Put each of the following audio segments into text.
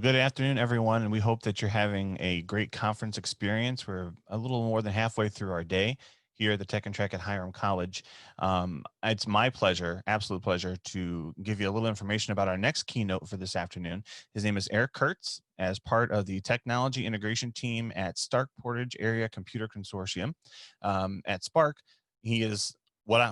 good afternoon, everyone, and we hope that you're having a great conference experience. We're a little more than halfway through our day here at the Tech and Trek at Hiram College. It's my pleasure, absolute pleasure, to give you a little information about our next keynote for this afternoon. His name is Eric Curts, as part of the technology integration team at Stark Portage Area Computer Consortium. At Spark, he is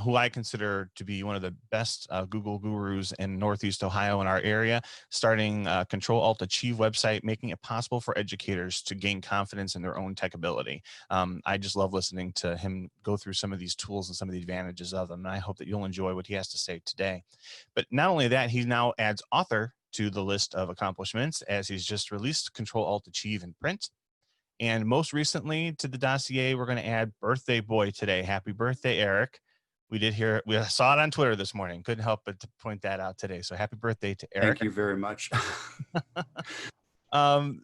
who I consider to be one of the best Google gurus in Northeast Ohio in our area, starting Control-Alt-Achieve website, making it possible for educators to gain confidence in their own tech ability. I just love listening to him go through some of these tools and some of the advantages of them, and I hope that you'll enjoy what he has to say today. But not only that, he now adds author to the list of accomplishments, as he's just released Control-Alt-Achieve in print. And most recently to the dossier, we're going to add birthday boy today. Happy birthday, Eric. We saw it on Twitter this morning. Couldn't help but to point that out today. So happy birthday to Eric. Thank you very much.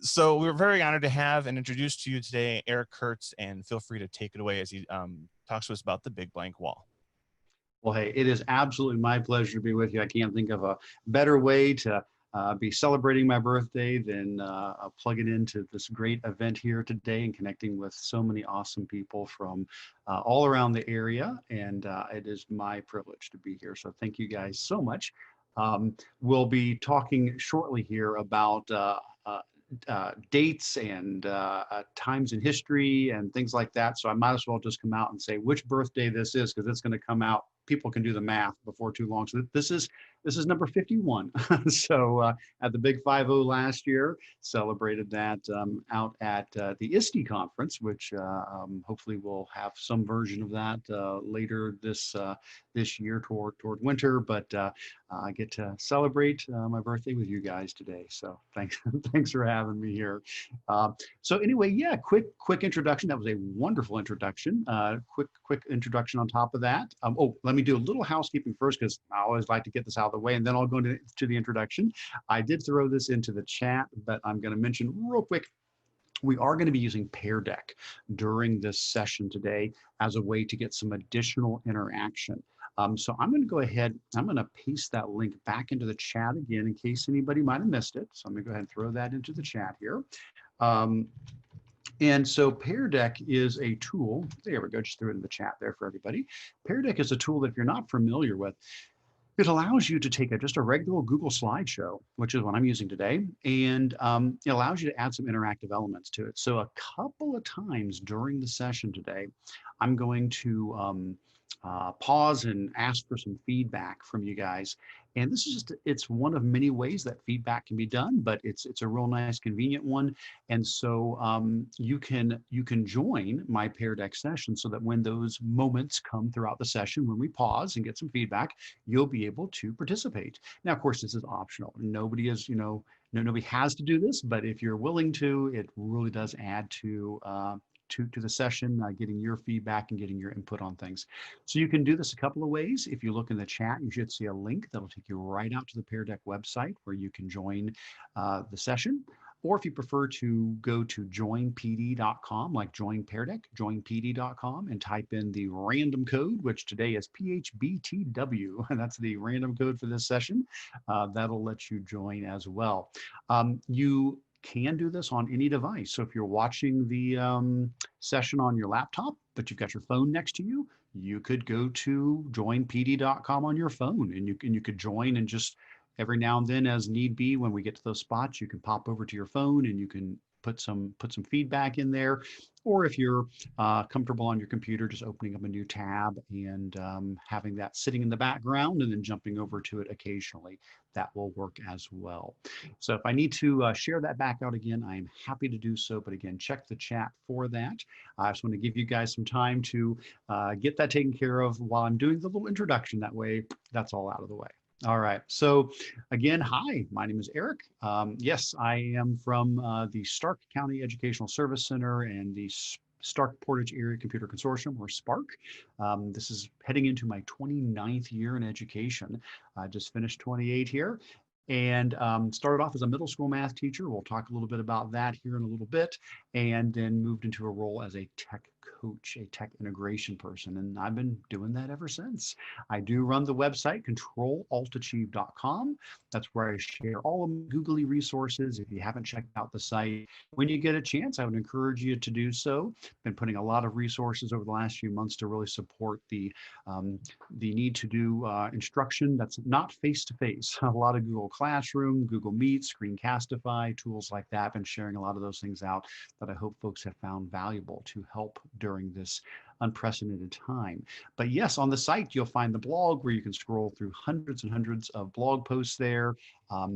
So we're very honored to have and introduce to you today Eric Curts, and feel free to take it away as he talks to us about the big blank wall. Well, hey, it is absolutely my pleasure to be with you. I can't think of a better way to be celebrating my birthday than plugging into this great event here today and connecting with so many awesome people from all around the area. And it is my privilege to be here. So thank you guys so much. We'll be talking shortly here about dates and times in history and things like that. So I might as well just come out and say which birthday this is, because it's going to come out. People can do the math before too long. So this is number 51. So at the Big 50 last year, celebrated that out at the ISTE conference, which hopefully we'll have some version of that later this year toward winter. But I get to celebrate my birthday with you guys today. So thanks for having me here. So anyway, yeah, quick introduction. That was a wonderful introduction. Quick introduction on top of that. Let me do a little housekeeping first, because I always like to get this out of the way, and then I'll go into the introduction. I did throw this into the chat, but I'm going to mention real quick, we are going to be using Pear Deck during this session today as a way to get some additional interaction. So I'm going to go ahead, I'm going to paste that link back into the chat again in case anybody might have missed it. So I'm going to go ahead and throw that into the chat here. And so Pear Deck is a tool, there we go, just threw it in the chat there for everybody. Pear Deck is a tool that if you're not familiar with, it allows you to take just a regular Google slideshow, which is what I'm using today, and it allows you to add some interactive elements to it. So a couple of times during the session today, I'm going to pause and ask for some feedback from you guys. And this is just, it's one of many ways that feedback can be done, but it's a real nice, convenient one. And so you can join my Pear Deck session so that when those moments come throughout the session, when we pause and get some feedback, you'll be able to participate. Now, of course, this is optional. Nobody is, nobody has to do this, but if you're willing to, it really does add to the session, getting your feedback and getting your input on things. So you can do this a couple of ways. If you look in the chat, you should see a link that'll take you right out to the Pear Deck website where you can join the session. Or if you prefer to go to joinpd.com, like join Pear Deck, joinpd.com, and type in the random code, which today is PHBTW, and that's the random code for this session. That'll let you join as well. You can do this on any device. So if you're watching the session on your laptop, but you've got your phone next to you, you could go to joinpd.com on your phone, and you could join, and just every now and then as need be, when we get to those spots, you can pop over to your phone and you can put some feedback in there. Or if you're comfortable on your computer, just opening up a new tab and having that sitting in the background and then jumping over to it occasionally, that will work as well. So if I need to share that back out again, I am happy to do so. But again, check the chat for that. I just want to give you guys some time to get that taken care of while I'm doing the little introduction. That way, that's all out of the way. All right. So again, hi, my name is Eric. Yes, I am from the Stark County Educational Service Center and the Stark Portage Area Computer Consortium, or SPARC. This is heading into my 29th year in education. I just finished 28 here, and started off as a middle school math teacher. We'll talk a little bit about that here in a little bit, and then moved into a role as a tech coach, a tech integration person, and I've been doing that ever since. I do run the website controlaltachieve.com. That's where I share all of my googly resources. If you haven't checked out the site, when you get a chance, I would encourage you to do so. Been putting a lot of resources over the last few months to really support the need to do instruction that's not face to face. A lot of Google Classroom, Google Meet, Screencastify, tools like that. I've been sharing a lot of those things out that I hope folks have found valuable to help during this unprecedented time. But yes, on the site, you'll find the blog where you can scroll through hundreds and hundreds of blog posts there.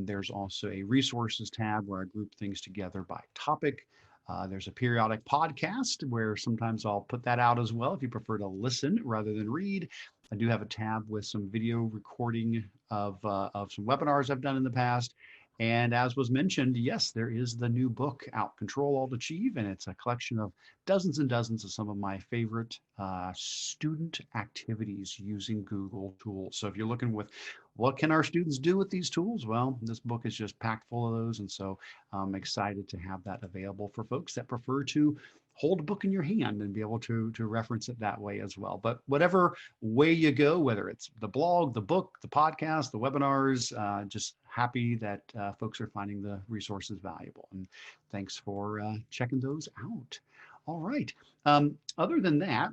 There's also a resources tab where I group things together by topic. There's a periodic podcast where sometimes I'll put that out as well if you prefer to listen rather than read. I do have a tab with some video recording of some webinars I've done in the past. And as was mentioned, yes, there is the new book out, Control Alt Achieve, and it's a collection of dozens and dozens of some of my favorite student activities using Google tools. So if you're looking with what can our students do with these tools? Well, this book is just packed full of those. And so I'm excited to have that available for folks that prefer to hold a book in your hand and be able to reference it that way as well. But whatever way you go, whether it's the blog, the book, the podcast, the webinars, just happy that folks are finding the resources valuable. And thanks for checking those out. All right. Other than that,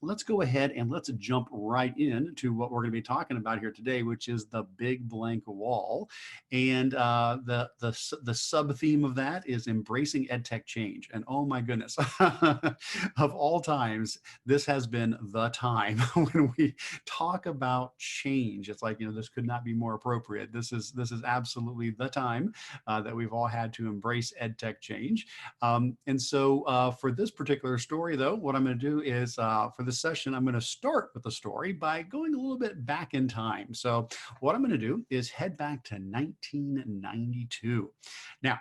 let's go ahead and let's jump right into what we're going to be talking about here today, which is the big blank wall. And the sub theme of that is embracing EdTech change. And oh my goodness, of all times, this has been the time when we talk about change. It's like, this could not be more appropriate. This is absolutely the time that we've all had to embrace EdTech change. And so for this particular story, though, what I'm going to do is for this session, I'm going to start with the story by going a little bit back in time. So what I'm going to do is head back to 1992. Now,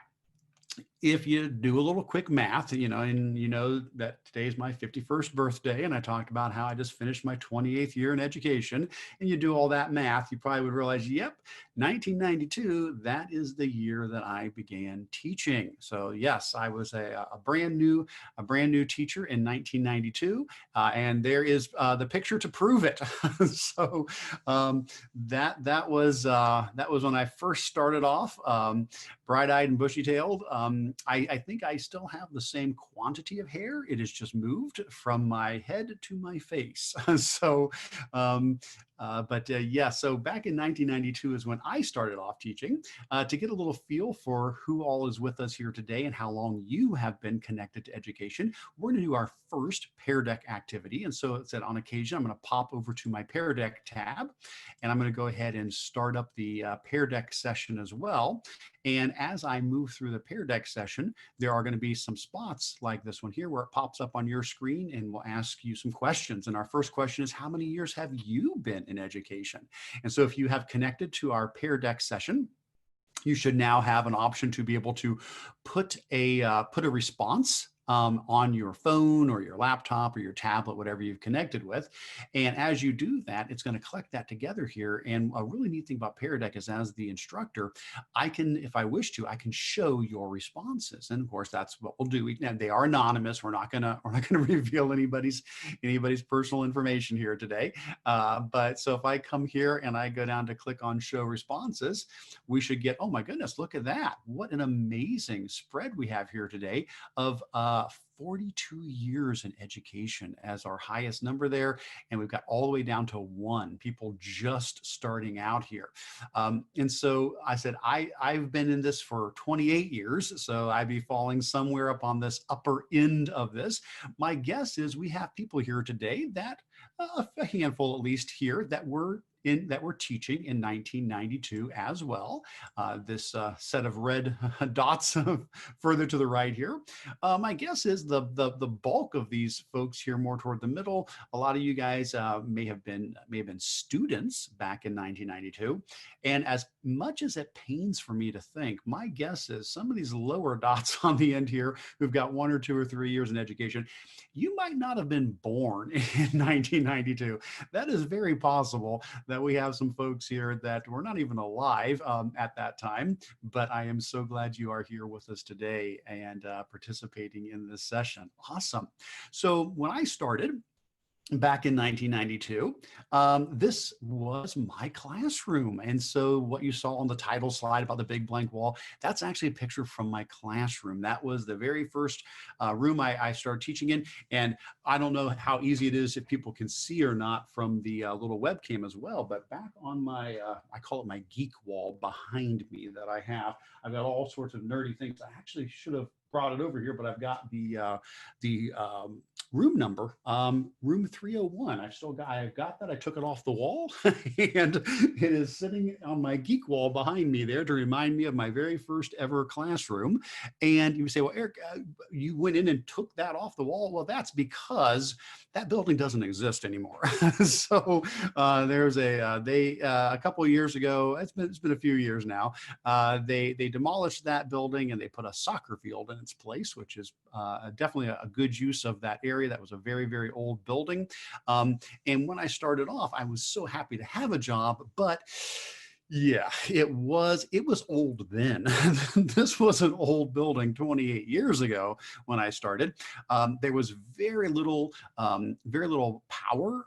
if you do a little quick math, and you know that today is my 51st birthday, and I talked about how I just finished my 28th year in education, and you do all that math, you probably would realize, yep, 1992, that is the year that I began teaching. So yes, I was a brand new teacher in 1992, and there is the picture to prove it. So that was when I first started off, bright-eyed and bushy-tailed. I think I still have the same quantity of hair. It has just moved from my head to my face. So, yeah, so back in 1992 is when I started off teaching. To get a little feel for who all is with us here today and how long you have been connected to education, we're going to do our first Pear Deck activity. And so it said on occasion, I'm going to pop over to my Pear Deck tab, and I'm going to go ahead and start up the Pear Deck session as well. And as I move through the Pear Deck session, there are going to be some spots like this one here where it pops up on your screen and we'll ask you some questions. And our first question is, how many years have you been in education? And so if you have connected to our Pear Deck session, you should now have an option to be able to put a response on your phone or your laptop or your tablet, whatever you've connected with. And as you do that, it's going to collect that together here. And a really neat thing about Pear Deck is, as the instructor, I can, if I wish to, I can show your responses. And of course, that's what we'll do. And they are anonymous. We're not gonna reveal anybody's personal information here today. But so if I come here and I go down to click on show responses, we should get, oh my goodness, look at that. What an amazing spread we have here today of 42 years in education as our highest number there. And we've got all the way down to 1, people just starting out here. And so I said, I've been in this for 28 years, so I'd be falling somewhere up on this upper end of this. My guess is we have people here today that, a handful at least here, that were teaching in 1992 as well. This set of red dots further to the right here. My guess is the bulk of these folks here, more toward the middle, a lot of you guys may have been students back in 1992. And as much as it pains for me to think, my guess is some of these lower dots on the end here who've got 1 or 2 or 3 years in education, you might not have been born in 1992. That is very possible that we have some folks here that were not even alive at that time, but I am so glad you are here with us today and participating in this session. Awesome. So when I started, back in 1992, this was my classroom. And so what you saw on the title slide about the big blank wall, that's actually a picture from my classroom. That was the very first room I started teaching in. And I don't know how easy it is if people can see or not from the little webcam as well, but back on my, I call it my geek wall behind me that I have, I've got all sorts of nerdy things. I actually should have brought it over here, but I've got the room number, room 301. I've got that. I took it off the wall and it is sitting on my geek wall behind me there to remind me of my very first ever classroom. And you say, well, Eric, you went in and took that off the wall. Well, that's because that building doesn't exist anymore. So there's a couple of years ago, it's been a few years now, they demolished that building and they put a soccer field in its place, which is definitely a good use of that area. That was a very, very old building. And when I started off, I was so happy to have a job, but yeah, it was old then. This was an old building 28 years ago when I started. There was very little power,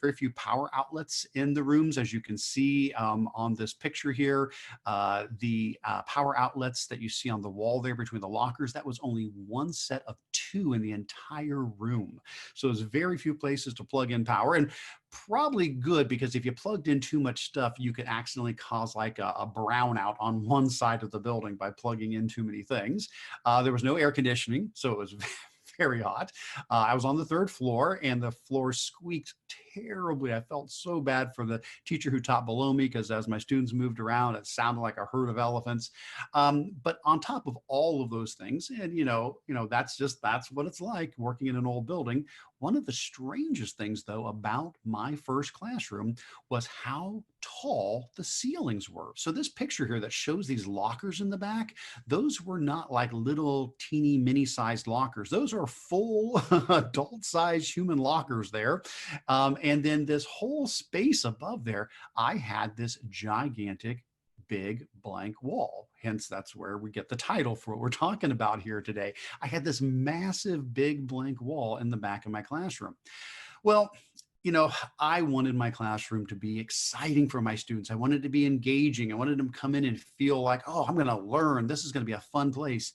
very few power outlets in the rooms, as you can see on this picture here. The power outlets that you see on the wall there between the lockers, that was only one set of two in the entire room. So there's very few places to plug in power, and probably good, because if you plugged in too much stuff, you could accidentally cause like a brownout on one side of the building by plugging in too many things. There was no air conditioning, so it was very hot. I was on the third floor and the floor squeaked terribly. I felt so bad for the teacher who taught below me, because as my students moved around, it sounded like a herd of elephants. But on top of all of those things, and that's what it's like working in an old building. One of the strangest things, though, about my first classroom was how tall the ceilings were. So this picture here that shows these lockers in the back, those were not like little teeny mini sized lockers. Those are full adult sized human lockers there. And then this whole space above there, I had this gigantic big blank wall. Hence, that's where we get the title for what we're talking about here today. I had this massive big blank wall in the back of my classroom. Well, I wanted my classroom to be exciting for my students. I wanted it to be engaging. I wanted them to come in and feel like, oh, I'm going to learn. This is going to be a fun place.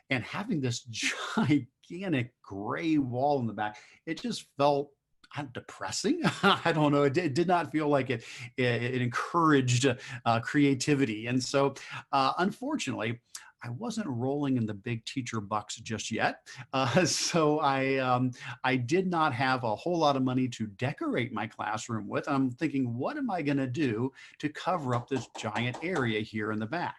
And having this gigantic gray wall in the back, it just felt depressing. I don't know. It did not feel like it encouraged creativity. And so, unfortunately, I wasn't rolling in the big teacher bucks just yet. So I did not have a whole lot of money to decorate my classroom with. I'm thinking, what am I going to do to cover up this giant area here in the back?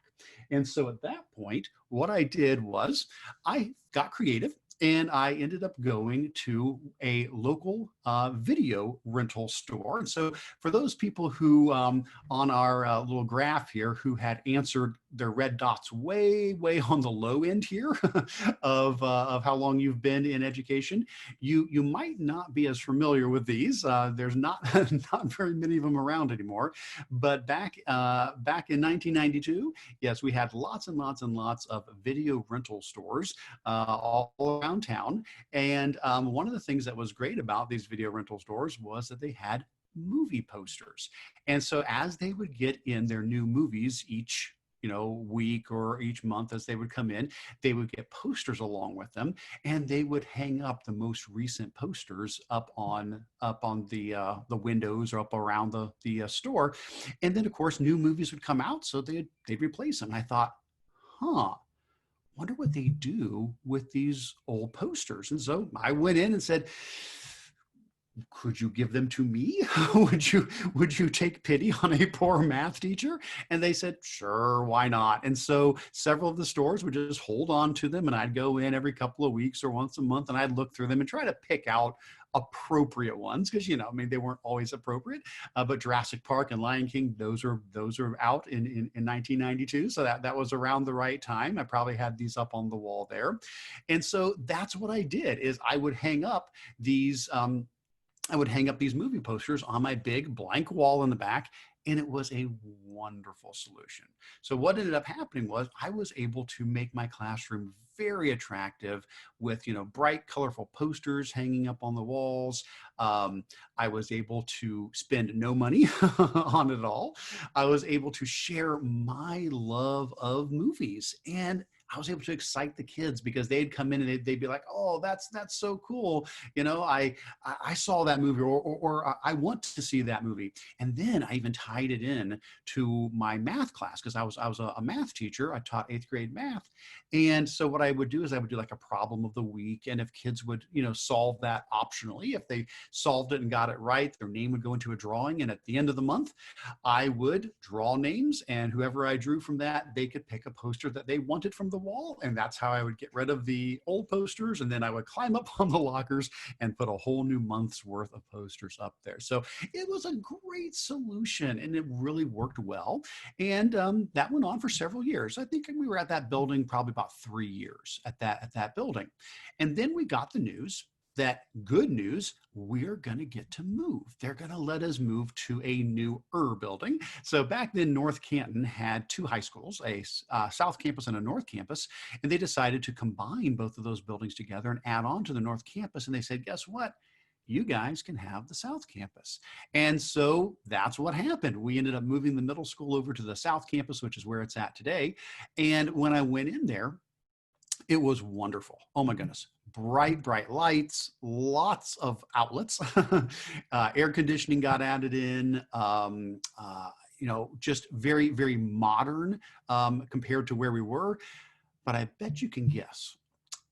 And so at that point, what I did was I got creative. And I ended up going to a local video rental store. And so for those people who on our little graph here who had answered their red dots way on the low end here of how long you've been in education, you might not be as familiar with these. There's not very many of them around anymore. But back in 1992, yes, we had lots and lots of video rental stores all around town. And one of the things that was great about these video rental stores was that they had movie posters. And so as they would get in their new movies each week or each month, as they would come in, they would get posters along with them, and they would hang up the most recent posters up on the windows or up around the store. And then of course new movies would come out, so they'd replace them. And I thought, wonder what they do with these old posters. And so I went in and said, could you give them to me? would you take pity on a poor math teacher? And they said, sure, why not? And so several of the stores would just hold on to them, and I'd go in every couple of weeks or once a month, and I'd look through them and try to pick out appropriate ones, because they weren't always appropriate. But Jurassic Park and Lion King, those are out in 1992, so that was around the right time. I probably had these up on the wall there, and so that's what I did. Is I would hang up these I would hang up these movie posters on my big blank wall in the back, and it was a wonderful solution. So what ended up happening was I was able to make my classroom very attractive with, bright, colorful posters hanging up on the walls. Um, I was able to spend no money on it all. I was able to share my love of movies, and I was able to excite the kids because they'd come in and they'd be like, "Oh, that's so cool! I saw that movie, or I want to see that movie." And then I even tied it in to my math class because I was a math teacher. I taught 8th grade math, and so what I would do is I would do like a problem of the week, and if kids would solve that optionally, if they solved it and got it right, their name would go into a drawing, and at the end of the month, I would draw names, and whoever I drew from that, they could pick a poster that they wanted from the wall, and that's how I would get rid of the old posters, and then I would climb up on the lockers and put a whole new month's worth of posters up there. So it was a great solution, and it really worked well. And that went on for several years. I think we were at that building probably about 3 years at that building. And then we got the news that good news, we're going to get to move. They're going to let us move to a newer building. So back then, North Canton had two high schools, a South Campus and a North Campus, and they decided to combine both of those buildings together and add on to the North Campus. And they said, guess what? You guys can have the South Campus. And so that's what happened. We ended up moving the middle school over to the South Campus, which is where it's at today. And when I went in there, it was wonderful. Oh my goodness. Bright, bright lights, lots of outlets. Air conditioning got added in. Just very, very modern compared to where we were. But I bet you can guess.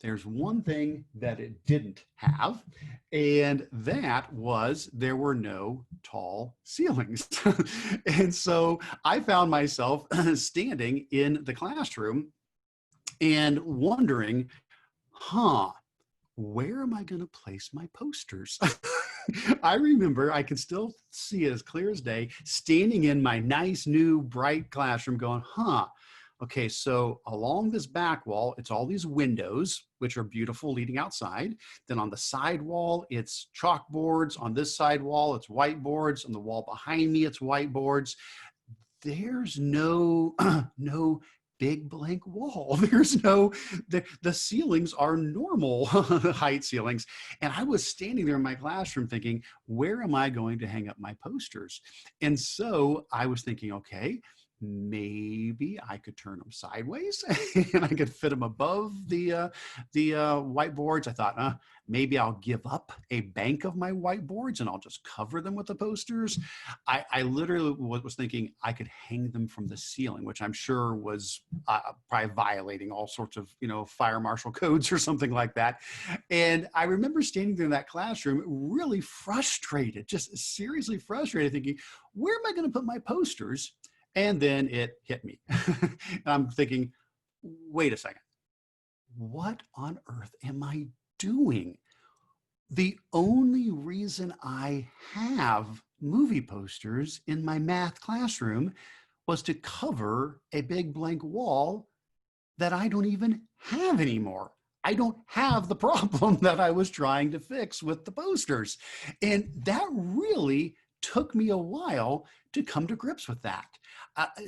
There's one thing that it didn't have, and that was there were no tall ceilings. And so I found myself standing in the classroom and wondering, where am I going to place my posters? I remember, I can still see it as clear as day, standing in my nice new bright classroom going, okay, so along this back wall, it's all these windows, which are beautiful leading outside. Then on the side wall, it's chalkboards. On this side wall, it's whiteboards. On the wall behind me, it's whiteboards. There's no, no big blank wall. There's no, the ceilings are normal height ceilings. And I was standing there in my classroom thinking, where am I going to hang up my posters? And so I was thinking, okay, maybe I could turn them sideways and I could fit them above the whiteboards. I thought, maybe I'll give up a bank of my whiteboards and I'll just cover them with the posters. I literally was thinking I could hang them from the ceiling, which I'm sure was probably violating all sorts of, fire marshal codes or something like that. And I remember standing there in that classroom, really frustrated, just seriously frustrated, thinking, where am I going to put my posters? And then it hit me. And I'm thinking, wait a second, what on earth am I doing? The only reason I have movie posters in my math classroom was to cover a big blank wall that I don't even have anymore. I don't have the problem that I was trying to fix with the posters. And that really took me a while to come to grips with that,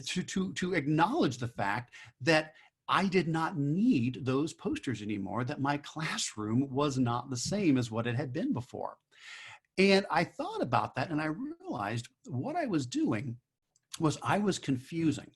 to acknowledge the fact that I did not need those posters anymore, that my classroom was not the same as what it had been before. And I thought about that and I realized what I was doing was I was confusing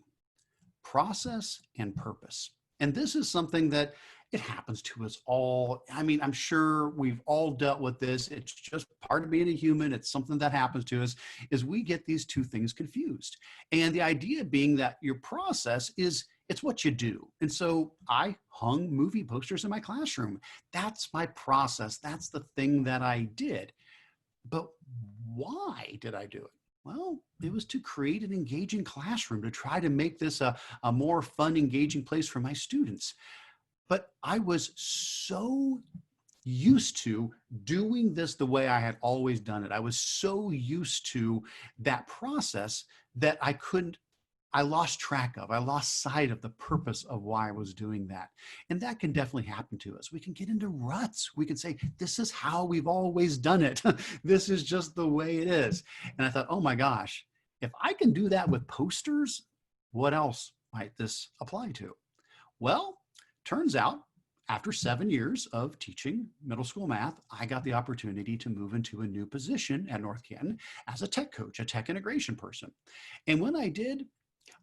process and purpose. And this is something that it happens to us all. I mean, I'm sure we've all dealt with this. It's just part of being a human. It's something that happens to us, is we get these two things confused. And the idea being that your process is, it's what you do. And so I hung movie posters in my classroom. That's my process. That's the thing that I did. But why did I do it? Well, it was to create an engaging classroom, to try to make this a more fun, engaging place for my students. But I was so used to doing this the way I had always done it. I was so used to that process that I couldn't I lost track of, I lost sight of the purpose of why I was doing that. And that can definitely happen to us. We can get into ruts. We can say, this is how we've always done it. This is just the way it is. And I thought, oh my gosh, if I can do that with posters, what else might this apply to? Well, turns out after 7 years of teaching middle school math, I got the opportunity to move into a new position at North Canton as a tech coach, a tech integration person. And when I did,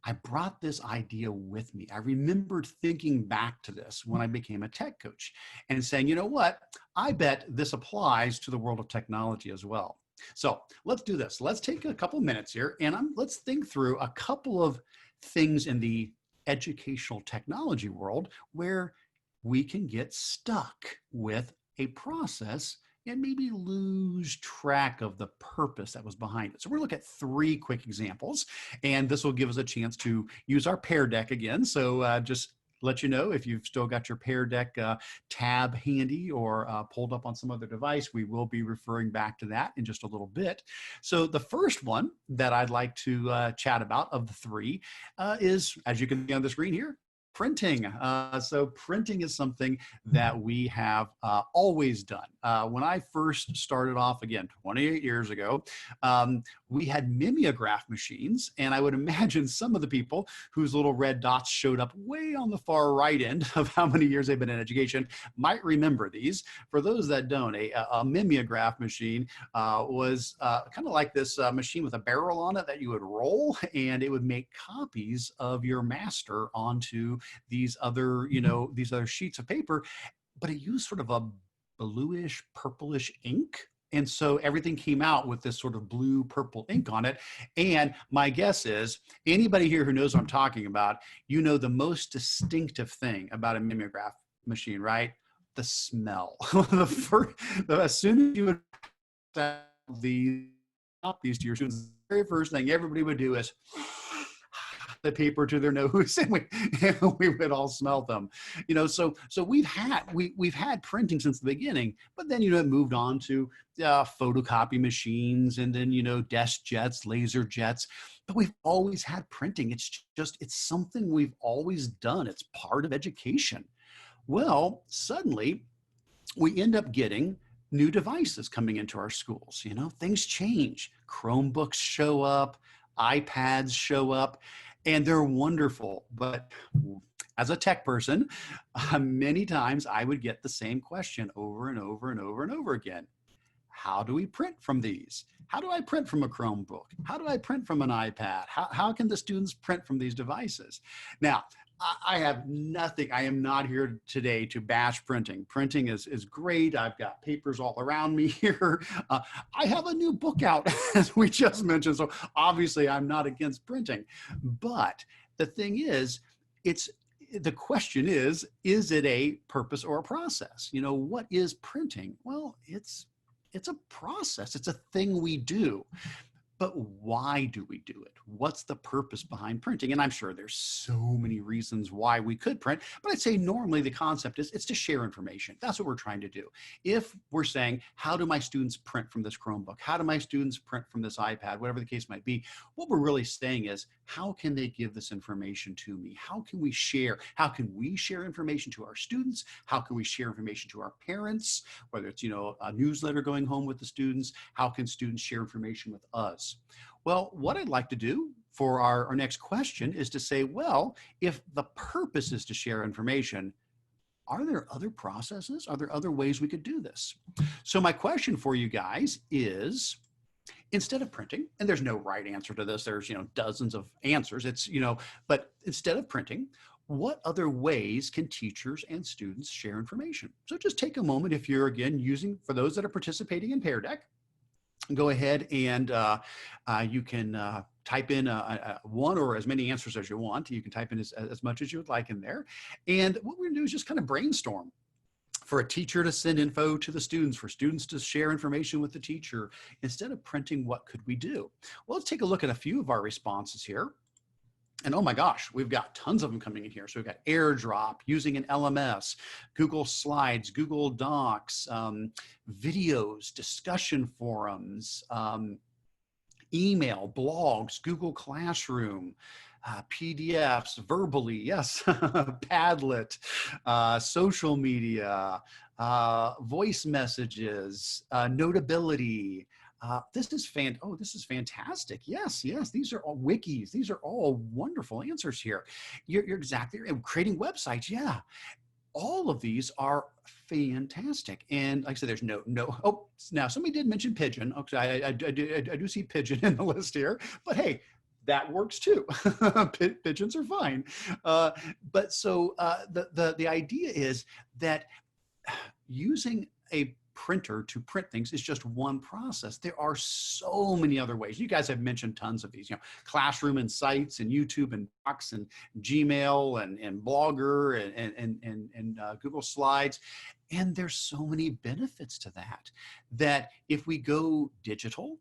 I brought this idea with me. I remembered thinking back to this when I became a tech coach and saying, you know what? I bet this applies to the world of technology as well. So let's do this. Let's take a couple minutes here and let's think through a couple of things in the educational technology world where we can get stuck with a process and maybe lose track of the purpose that was behind it. So we're going to look at 3 quick examples, and this will give us a chance to use our Pear Deck again. So just let you know if you've still got your Pear Deck tab handy or pulled up on some other device, we will be referring back to that in just a little bit. So the first one that I'd like to chat about of the 3 is, as you can see on the screen here, printing. So printing is something that we have always done. When I first started off, again, 28 years ago, we had mimeograph machines, and I would imagine some of the people whose little red dots showed up way on the far right end of how many years they've been in education might remember these. For those that don't, a mimeograph machine was kind of like this machine with a barrel on it that you would roll, and it would make copies of your master onto these other, these other sheets of paper, but it used sort of a bluish, purplish ink. And so everything came out with this sort of blue purple ink on it. And my guess is anybody here who knows what I'm talking about, the most distinctive thing about a mimeograph machine, right? The smell. As soon as you would these to your students, the very first thing everybody would do is the paper to their nose, and we would all smell them. So we've had printing since the beginning, but then it moved on to photocopy machines, and then desk jets, laser jets. But we've always had printing. It's something we've always done. It's part of education. Well, suddenly we end up getting new devices coming into our schools. Things change. Chromebooks show up, iPads show up, and they're wonderful. But as a tech person, many times I would get the same question over and over and over and over again. How do we print from these? How do I print from a Chromebook? How do I print from an iPad? How can the students print from these devices? Now, I have nothing. I am not here today to bash printing. Printing is great. I've got papers all around me here. I have a new book out, as we just mentioned. So obviously I'm not against printing. But the thing is, the question is it a purpose or a process? What is printing? Well, it's a process. It's a thing we do. But why do we do it? What's the purpose behind printing? And I'm sure there's so many reasons why we could print, but I'd say normally the concept is it's to share information. That's what we're trying to do. If we're saying, how do my students print from this Chromebook? How do my students print from this iPad? Whatever the case might be, what we're really saying is, how can they give this information to me? How can we share? How can we share information to our students? How can we share information to our parents? Whether it's, a newsletter going home with the students, how can students share information with us? Well, what I'd like to do for our next question is to say, well, if the purpose is to share information, are there other processes? Are there other ways we could do this? So my question for you guys is, instead of printing, and there's no right answer to this, there's, dozens of answers, but instead of printing, what other ways can teachers and students share information? So just take a moment, if you're, again, for those that are participating in Pear Deck, go ahead and you can type in one or as many answers as you want. You can type in as much as you would like in there. And what we're gonna do is just kind of brainstorm. For a teacher to send info to the students, for students to share information with the teacher, instead of printing, what could we do? Well, let's take a look at a few of our responses here. And oh my gosh, we've got tons of them coming in here. So we've got AirDrop, using an LMS, Google Slides, Google Docs, videos, discussion forums, email, blogs, Google Classroom, PDFs, verbally, yes, Padlet, social media, voice messages, Notability. This is fantastic. Yes, yes, these are all wikis. These are all wonderful answers here. You're exactly right. Creating websites, yeah. All of these are fantastic. And like I said, there's oh, now somebody did mention Pigeon. Okay, I do see Pigeon in the list here, but hey, that works too. Pigeons are fine. But so the idea is that using a printer to print things is just one process. There are so many other ways. You guys have mentioned tons of these, Classroom and Sites and YouTube and Docs and Gmail and Blogger and Google Slides. And there's so many benefits to that if we go digital,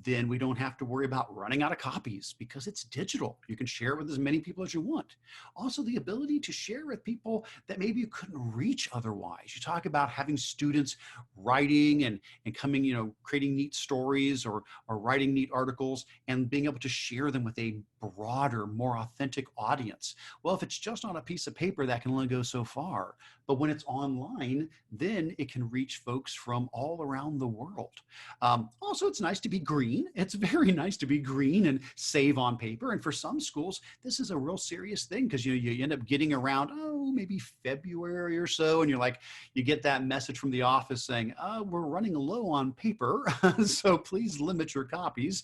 then we don't have to worry about running out of copies because it's digital. You can share it with as many people as you want. Also, the ability to share with people that maybe you couldn't reach otherwise. You talk about having students writing and coming, creating neat stories or writing neat articles and being able to share them with a broader, more authentic audience. Well, if it's just on a piece of paper, that can only go so far. But when it's online, then it can reach folks from all around the world. Also, it's nice to be green. It's very nice to be green and save on paper. And for some schools, this is a real serious thing because you end up getting around, maybe February or so, and you get that message from the office saying, we're running low on paper, so please limit your copies,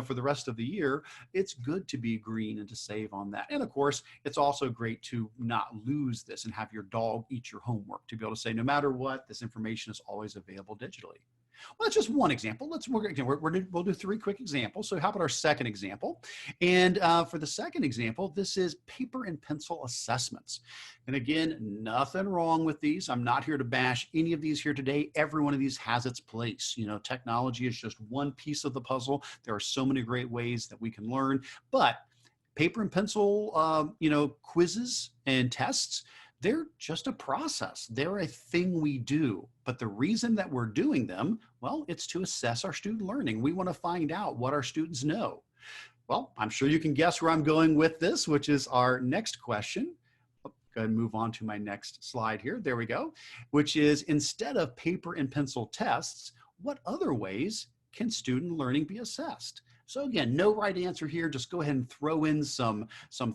for the rest of the year. It's good to be green and to save on that. And of course, it's also great to not lose this and have your dog eat your homework, to be able to say, no matter what, this information is always available digitally. Well, that's just one example. We'll do three quick examples. So how about our second example? And for the second example, this is paper and pencil assessments. And again, nothing wrong with these. I'm not here to bash any of these here today. Every one of these has its place. Technology is just one piece of the puzzle. There are so many great ways that we can learn, but paper and pencil, quizzes and tests, they're just a process. They're a thing we do. But the reason that we're doing them, well, it's to assess our student learning. We want to find out what our students know. Well, I'm sure you can guess where I'm going with this, which is our next question. Go ahead and move on to my next slide here. There we go. Which is, instead of paper and pencil tests, what other ways can student learning be assessed? So again, no right answer here. Just go ahead and throw in some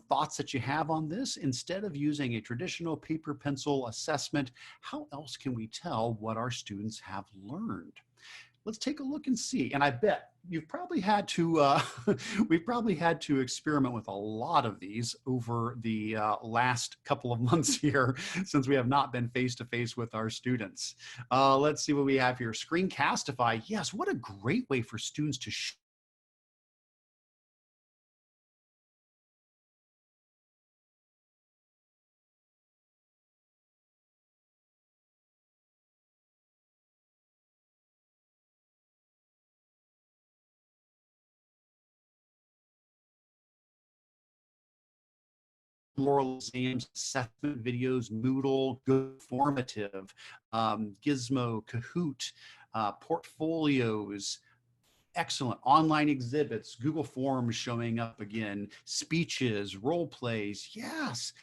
thoughts that you have on this. Instead of using a traditional paper pencil assessment, how else can we tell what our students have learned? Let's take a look and see. And I bet you've probably had to, we've probably had to experiment with a lot of these over the last couple of months here, since we have not been face-to-face with our students. Let's see what we have here. Screencastify. Yes, what a great way for students to moral exams, assessment videos, Moodle, good formative, Gizmo, Kahoot, portfolios, excellent online exhibits, Google Forms showing up again, speeches, role plays. Yes,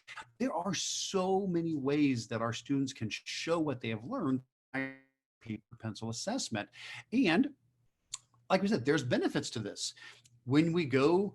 there are so many ways that our students can show what they have learned by paper pencil assessment. And like we said, there's benefits to this. When we go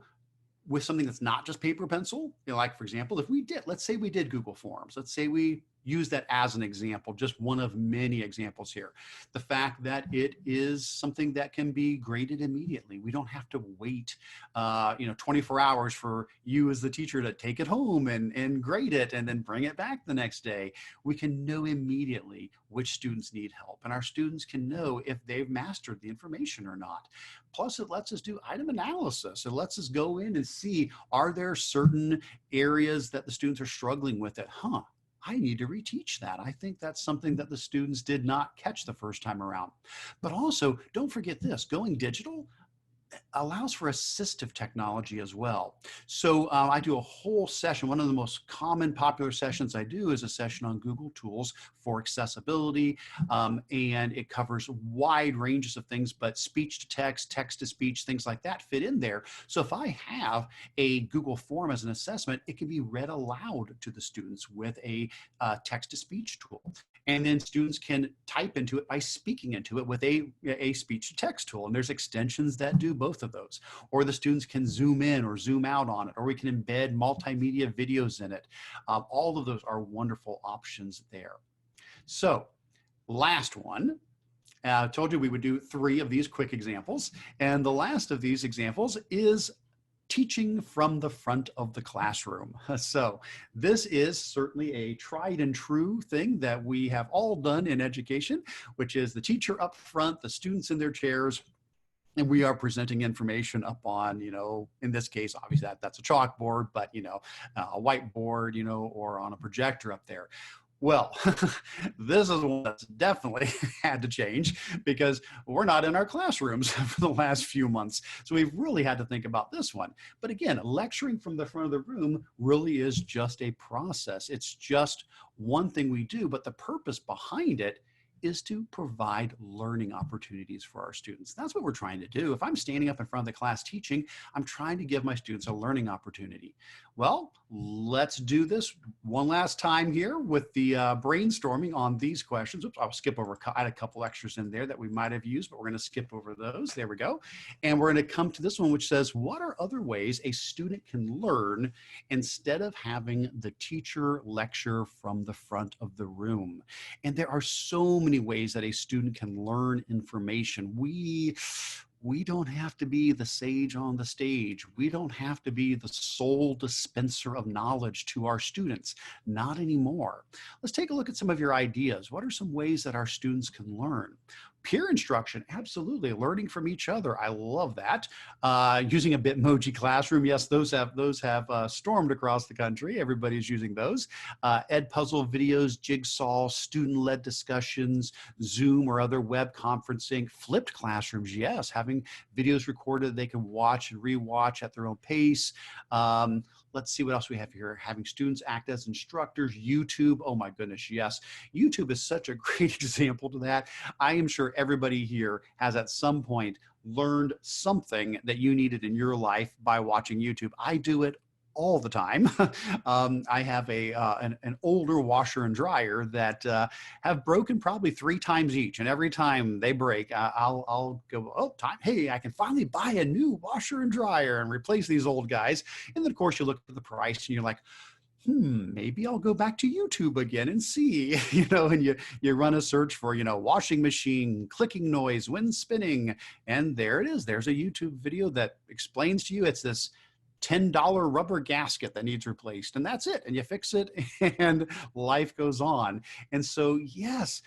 with something that's not just paper pencil, like for example, let's say we did Google Forms, let's say we use that as an example, just one of many examples here. The fact that it is something that can be graded immediately. We don't have to wait 24 hours for you as the teacher to take it home and grade it and then bring it back the next day. We can know immediately which students need help, and our students can know if they've mastered the information or not. Plus, it lets us do item analysis. It lets us go in and see, are there certain areas that the students are struggling with that, I need to reteach that. I think that's something that the students did not catch the first time around. But also, don't forget this, going digital, allows for assistive technology as well. So I do a whole session. One of the most common popular sessions I do is a session on Google tools for accessibility. And it covers wide ranges of things, but speech to text, text to speech, things like that fit in there. So if I have a Google form as an assessment, it can be read aloud to the students with a text to speech tool. And then students can type into it by speaking into it with a speech to text tool. And there's extensions that do both of those. Or the students can zoom in or zoom out on it, or we can embed multimedia videos in it. All of those are wonderful options there. So last one, I told you we would do 3 of these quick examples. And the last of these examples is teaching from the front of the classroom. So this is certainly a tried and true thing that we have all done in education, which is the teacher up front, the students in their chairs, and we are presenting information up on, in this case, obviously that's a chalkboard, but, a whiteboard, or on a projector up there. Well, this is one that's definitely had to change because we're not in our classrooms for the last few months. So we've really had to think about this one. But again, lecturing from the front of the room really is just a process. It's just one thing we do, but the purpose behind it is to provide learning opportunities for our students. That's what we're trying to do. If I'm standing up in front of the class teaching, I'm trying to give my students a learning opportunity. Well, let's do this one last time here with the brainstorming on these questions. Oops, I'll skip over, I had a couple extras in there that we might have used, but we're going to skip over those. There we go. And we're going to come to this one, which says, what are other ways a student can learn instead of having the teacher lecture from the front of the room? And there are so many ways that a student can learn information. We don't have to be the sage on the stage. We don't have to be the sole dispenser of knowledge to our students. Not anymore. Let's take a look at some of your ideas. What are some ways that our students can learn? Peer instruction, absolutely. Learning from each other. I love that. Using a Bitmoji classroom. Yes, those have stormed across the country. Everybody's using those. Ed puzzle videos, jigsaw, student-led discussions, Zoom or other web conferencing, flipped classrooms. Yes, having videos recorded they can watch and rewatch at their own pace. Let's see what else we have here. Having students act as instructors. YouTube. Oh my goodness, yes. YouTube is such a great example to that. I am sure everybody here has at some point learned something that you needed in your life by watching YouTube. I do it all the time. I have an older washer and dryer that have broken probably 3 times each, and every time they break, I'll go, oh, time, hey, I can finally buy a new washer and dryer and replace these old guys. And then of course you look at the price and you're like, maybe I'll go back to YouTube again and see, and you run a search for, washing machine, clicking noise when spinning. And there it is. There's a YouTube video that explains to you it's this $10 rubber gasket that needs replaced, and that's it. And you fix it and life goes on. And so, yes,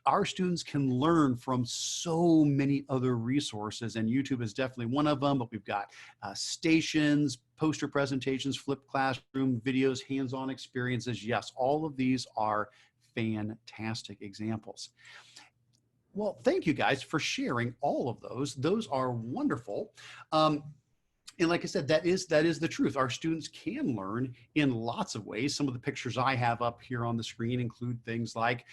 our students can learn from so many other resources, and YouTube is definitely one of them, but we've got stations, poster presentations, flipped classroom, videos, hands-on experiences. Yes, all of these are fantastic examples. Well, thank you guys for sharing all of those. Those are wonderful. And like I said, that is the truth. Our students can learn in lots of ways. Some of the pictures I have up here on the screen include things like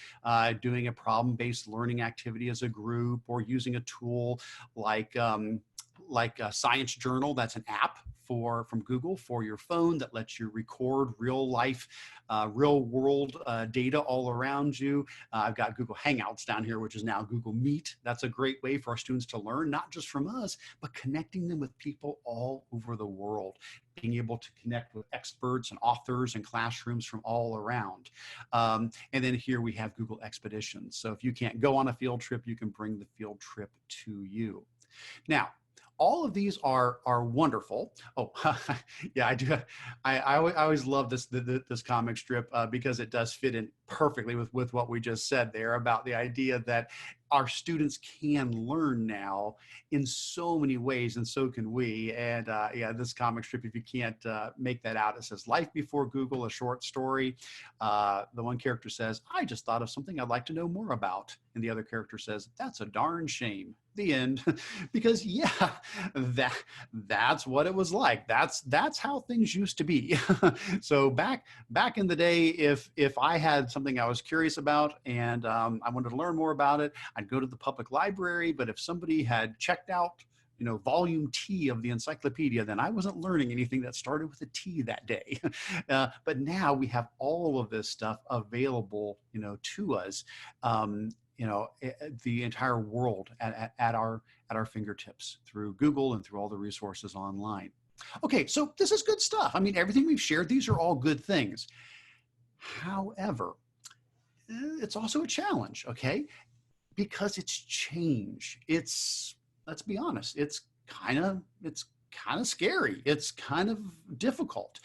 doing a problem-based learning activity as a group, or using a tool like a Science Journal. That's an app from Google for your phone that lets you record real life, real world data all around you. I've got Google Hangouts down here, which is now Google Meet. That's a great way for our students to learn, not just from us, but connecting them with people all over the world, being able to connect with experts and authors and classrooms from all around. And then here we have Google Expeditions. So if you can't go on a field trip, you can bring the field trip to you. Now, all of these are wonderful. Oh, yeah, I do. I always love this comic strip because it does fit in perfectly with what we just said there about the idea that our students can learn now in so many ways, and so can we. And yeah, this comic strip, if you can't make that out, it says "Life Before Google," a short story. The one character says, "I just thought of something I'd like to know more about," and the other character says, "That's a darn shame." The end. Because yeah, that's what it was like. That's how things used to be. So back in the day, if I had something I was curious about and I wanted to learn more about it, I'd go to the public library. But if somebody had checked out, volume T of the encyclopedia, then I wasn't learning anything that started with a T that day. But now we have all of this stuff available, to us. The entire world at our fingertips through Google and through all the resources online. Okay, so this is good stuff. I mean, everything we've shared, these are all good things. However, it's also a challenge, okay? Because it's change. Let's be honest, it's kind of scary. It's kind of difficult.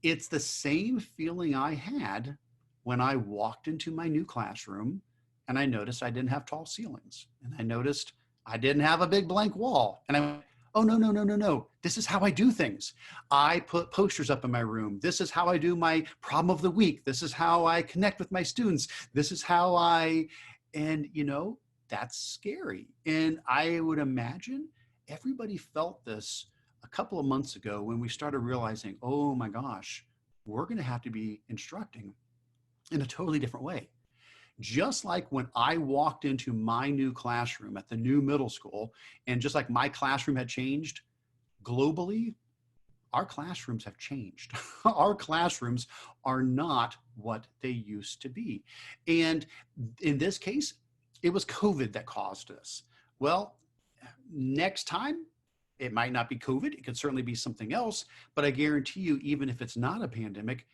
It's the same feeling I had when I walked into my new classroom and I noticed I didn't have tall ceilings, and I noticed I didn't have a big blank wall. And I went, oh, no, no, no, no, no. This is how I do things. I put posters up in my room. This is how I do my problem of the week. This is how I connect with my students. This is how and that's scary. And I would imagine everybody felt this a couple of months ago when we started realizing, oh my gosh, we're going to have to be instructing in a totally different way. Just like when I walked into my new classroom at the new middle school, and just like my classroom had changed globally, our classrooms have changed. Our classrooms are not what they used to be. And in this case, it was COVID that caused this. Well, next time, it might not be COVID. It could certainly be something else. But I guarantee you, even if it's not a pandemic,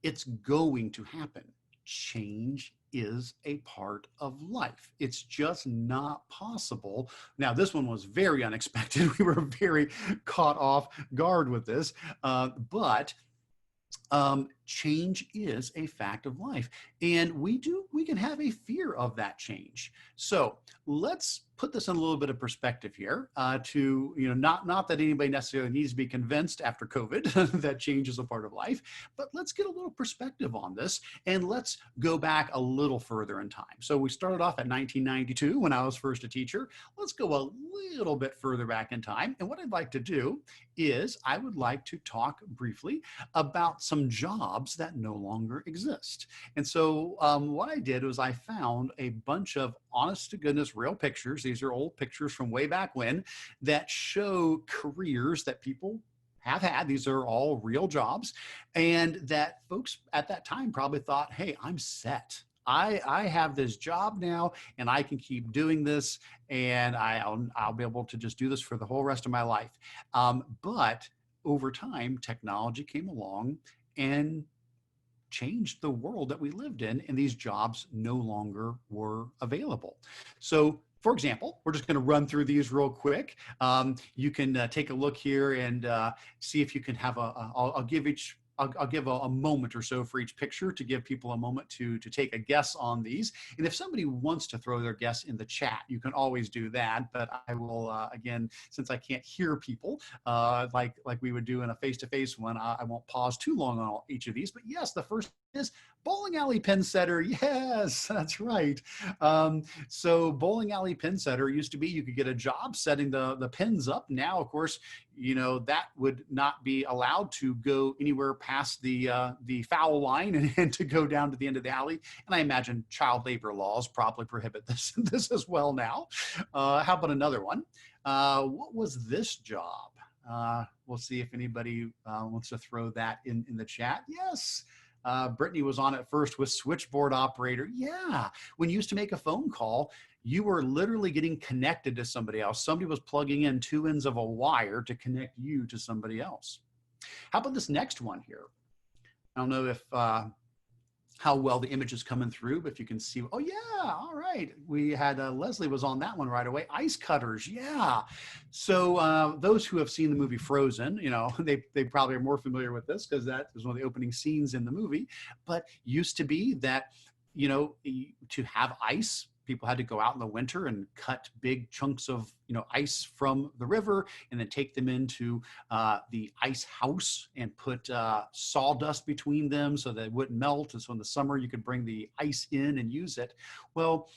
it's going to happen. Change is a part of life. It's just not possible. Now, this one was very unexpected. We were very caught off guard with this, but change is a fact of life, and we can have a fear of that change. So let's put this in a little bit of perspective here, to not that anybody necessarily needs to be convinced after COVID that change is a part of life, but let's get a little perspective on this, and let's go back a little further in time. So we started off at 1992 when I was first a teacher. Let's go a little bit further back in time, and what I'd like to do is I would like to talk briefly about some jobs that no longer exist. And so what I did was I found a bunch of honest to goodness real pictures. These are old pictures from way back when that show careers that people have had. These are all real jobs, and that folks at that time probably thought, hey, I'm set. I have this job now and I can keep doing this, and I'll be able to just do this for the whole rest of my life. But over time, technology came along and changed the world that we lived in, and these jobs no longer were available. So for example, we're just going to run through these real quick. You can take a look here and see if you can have I'll give a moment or so for each picture to give people a moment to take a guess on these. And if somebody wants to throw their guess in the chat, you can always do that. But I will, again, since I can't hear people like we would do in a face-to-face one, I won't pause too long on each of these. But yes, the first is bowling alley pin setter. Yes, that's right. So bowling alley pin setter used to be you could get a job setting the pins up. Now, of course, that would not be allowed to go anywhere past the foul line and to go down to the end of the alley. And I imagine child labor laws probably prohibit this as well now. How about another one? What was this job? We'll see if anybody wants to throw that in the chat. Yes. Brittany was on it first with switchboard operator. Yeah, when you used to make a phone call, you were literally getting connected to somebody else. Somebody was plugging in two ends of a wire to connect you to somebody else. How about this next one here? I don't know if how well the image is coming through, but if you can see, oh yeah, all right. We had Leslie was on that one right away. Ice cutters, yeah. So those who have seen the movie Frozen, they probably are more familiar with this because that was one of the opening scenes in the movie. But used to be that, to have ice, people had to go out in the winter and cut big chunks of ice from the river and then take them into the ice house and put sawdust between them so that it wouldn't melt. And so in the summer you could bring the ice in and use it. Well,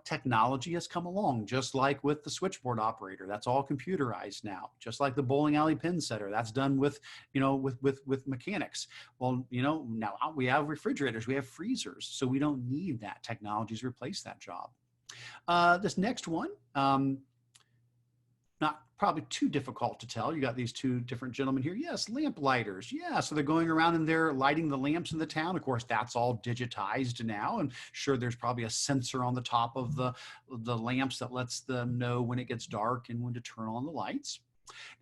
technology has come along, just like with the switchboard operator. That's all computerized now. Just like the bowling alley pin setter, that's done with, with mechanics. Well, now we have refrigerators, we have freezers, so we don't need that. Technology's replaced that job. This next one, not probably too difficult to tell. You got these two different gentlemen here. Yes, lamp lighters. Yeah, so they're going around and they're lighting the lamps in the town. Of course, that's all digitized now. And sure, there's probably a sensor on the top of the lamps that lets them know when it gets dark and when to turn on the lights.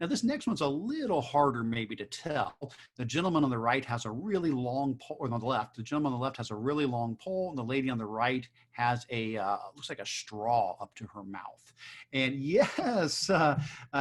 Now, this next one's a little harder maybe to tell. The gentleman on the right has a really long pole, or on the left, the gentleman on the left has a really long pole, and the lady on the right has looks like a straw up to her mouth. And yes,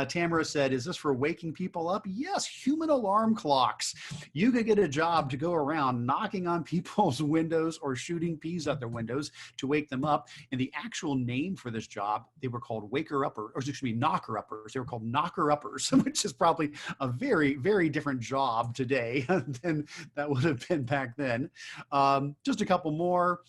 Tamara said, is this for waking people up? Yes, human alarm clocks. You could get a job to go around knocking on people's windows or shooting peas at their windows to wake them up. And the actual name for this job, they were called waker upper, or excuse me, knocker uppers. They were called knocker uppers, which is probably a very, very different job today than that would have been back then. Just a couple more.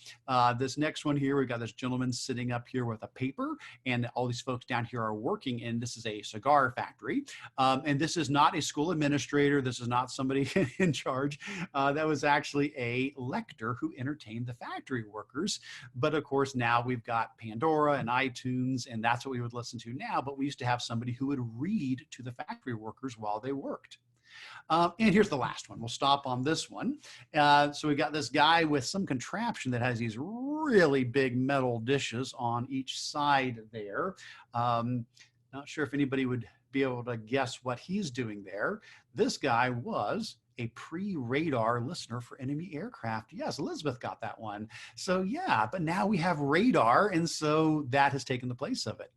This next one here, we've got this gentleman sitting up here with a paper, and all these folks down here are working, and this is a cigar factory. And this is not a school administrator. This is not somebody in charge. That was actually a lector who entertained the factory workers. But of course, now we've got Pandora and iTunes, and that's what we would listen to now. But we used to have somebody who would read to the factory workers while they worked. And here's the last one. We'll stop on this one. So we got this guy with some contraption that has these really big metal dishes on each side there. Not sure if anybody would be able to guess what he's doing there. This guy was a pre-radar listener for enemy aircraft. Yes, Elizabeth got that one. So yeah, but now we have radar, and so that has taken the place of it.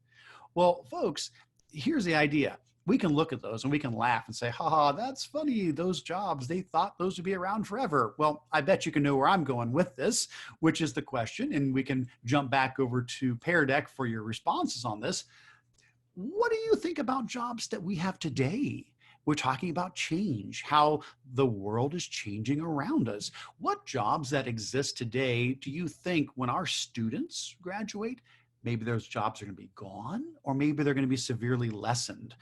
Well, folks, here's the idea. We can look at those and we can laugh and say, haha, that's funny. Those jobs, they thought those would be around forever. Well, I bet you can know where I'm going with this, which is the question. And we can jump back over to Pear Deck for your responses on this. What do you think about jobs that we have today? We're talking about change, how the world is changing around us. What jobs that exist today do you think when our students graduate, maybe those jobs are going to be gone, or maybe they're going to be severely lessened?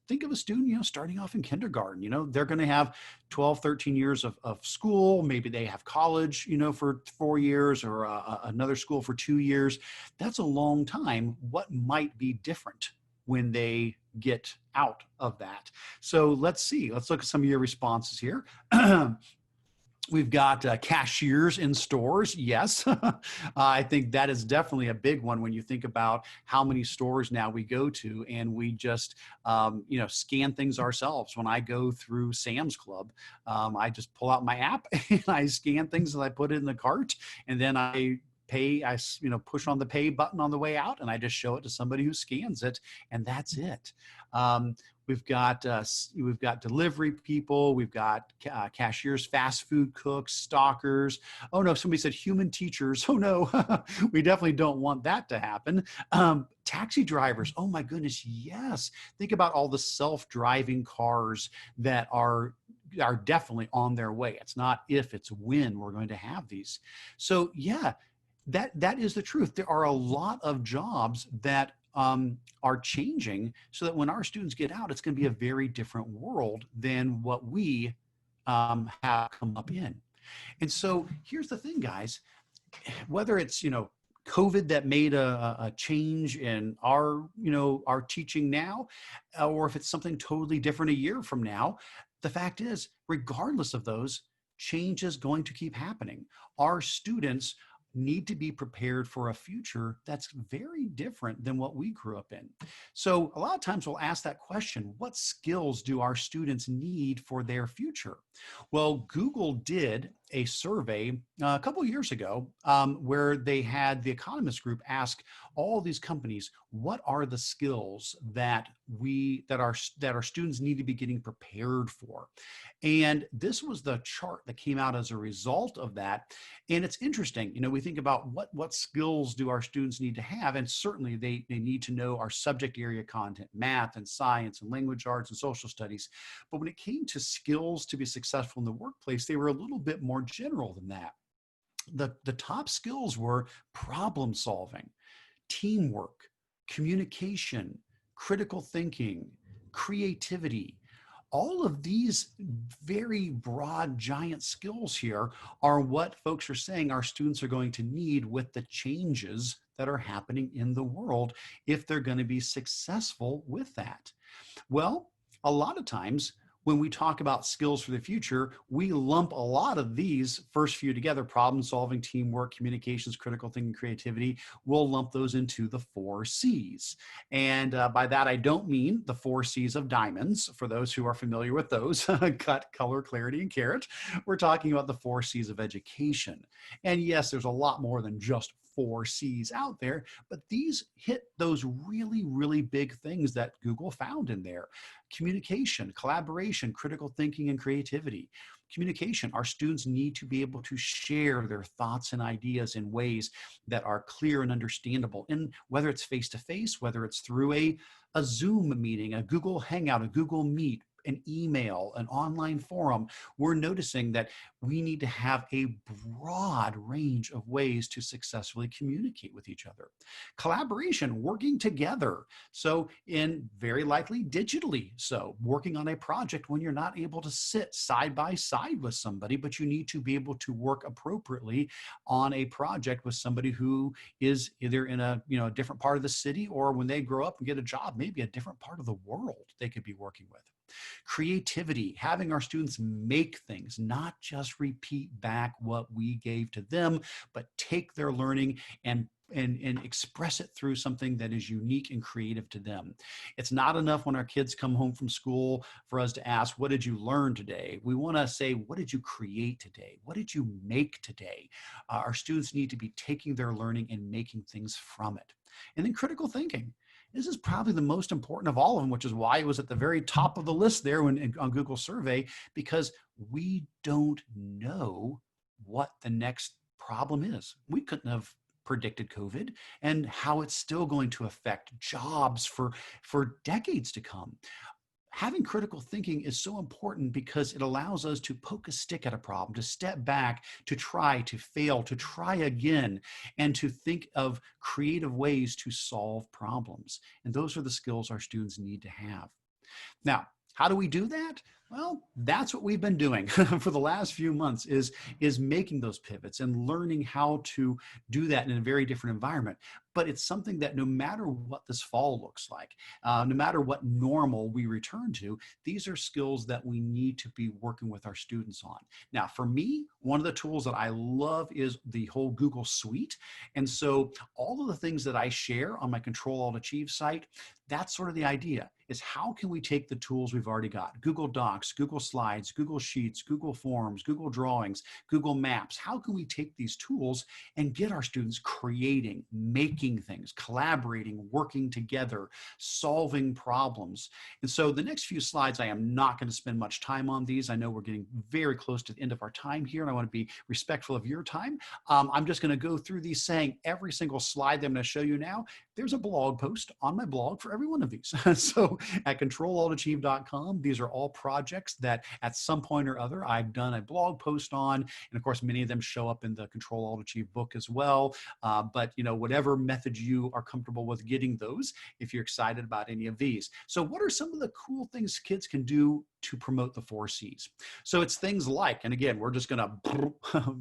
Think of a student, starting off in kindergarten. They're going to have 12, 13 years of school. Maybe they have college, for 4 years, or another school for 2 years. That's a long time. What might be different when they get out of that? So let's see. Let's look at some of your responses here. We've got cashiers in stores. Yes, I think that is definitely a big one when you think about how many stores now we go to and we just, scan things ourselves. When I go through Sam's Club, I just pull out my app and I scan things and I put it in the cart, and then I pay. I push on the pay button on the way out, and I just show it to somebody who scans it, and that's it. We've got delivery people. We've got cashiers, fast food cooks, stalkers. Oh no, somebody said human teachers. Oh no, we definitely don't want that to happen. Taxi drivers. Oh my goodness, yes. Think about all the self-driving cars that are definitely on their way. It's not if, it's when we're going to have these. So yeah, that is the truth. There are a lot of jobs that are changing, so that when our students get out, it's going to be a very different world than what we have come up in. And so here's the thing, guys, whether it's, COVID that made a change in our teaching now, or if it's something totally different a year from now, the fact is, regardless of those, change is going to keep happening. Our students need to be prepared for a future that's very different than what we grew up in. So a lot of times we'll ask that question, what skills do our students need for their future? Well, Google did a survey a couple of years ago where they had the Economist Group ask all these companies, what are the skills that our students need to be getting prepared for? And this was the chart that came out as a result of that. And it's interesting, we think about what skills do our students need to have, and certainly they need to know our subject area content, math and science and language arts and social studies. But when it came to skills to be successful in the workplace, they were a little bit more general than that. The top skills were problem solving, teamwork, communication, critical thinking, creativity. All of these very broad, giant skills here are what folks are saying our students are going to need with the changes that are happening in the world if they're going to be successful with that. Well, a lot of times when we talk about skills for the future, we lump a lot of these first few together: problem solving, teamwork, communications, critical thinking, creativity. We'll lump those into the 4 C's. And by that, I don't mean the 4 C's of diamonds. For those who are familiar with those, cut, color, clarity, and carrot. We're talking about the 4 C's of education. And yes, there's a lot more than just 4 C's out there, but these hit those really, really big things that Google found in there: communication, collaboration, critical thinking, and creativity. Communication, our students need to be able to share their thoughts and ideas in ways that are clear and understandable. And whether it's face to face, whether it's through a Zoom meeting, a Google Hangout, a Google Meet, an email, an online forum, we're noticing that we need to have a broad range of ways to successfully communicate with each other. Collaboration, working together. So, in very likely digitally, so working on a project when you're not able to sit side by side with somebody, but you need to be able to work appropriately on a project with somebody who is either in a a different part of the city, or when they grow up and get a job, maybe a different part of the world they could be working with. Creativity, having our students make things, not just repeat back what we gave to them, but take their learning and express it through something that is unique and creative to them. It's not enough when our kids come home from school for us to ask, what did you learn today? We want to say, what did you create today? What did you make today? Our students need to be taking their learning and making things from it. And then critical thinking. This is probably the most important of all of them, which is why it was at the very top of the list there on Google survey, because we don't know what the next problem is. We couldn't have predicted COVID and how it's still going to affect jobs for decades to come. Having critical thinking is so important because it allows us to poke a stick at a problem, to step back, to try, to fail, to try again, and to think of creative ways to solve problems. And those are the skills our students need to have. Now, how do we do that? Well, that's what we've been doing for the last few months is making those pivots and learning how to do that in a very different environment. But it's something that no matter what this fall looks like, no matter what normal we return to, these are skills that we need to be working with our students on. Now, for me, one of the tools that I love is the whole Google Suite. And so all of the things that I share on my Control Alt Achieve site, that's sort of the idea, is how can we take the tools we've already got: Google Docs, Google Slides, Google Sheets, Google Forms, Google Drawings, Google Maps. How can we take these tools and get our students creating, making things, collaborating, working together, solving problems? And so the next few slides, I am not going to spend much time on these. I know we're getting very close to the end of our time here, and I want to be respectful of your time. I'm just going to go through these, saying every single slide that I'm going to show you now, there's a blog post on my blog for every one of these. So at controlaltachieve.com, these are all projects that at some point or other I've done a blog post on. And of course, many of them show up in the Control Alt Achieve book as well. But whatever method you are comfortable with getting those, if you're excited about any of these. So what are some of the cool things kids can do to promote the 4 C's? So it's things like, and again, we're just going to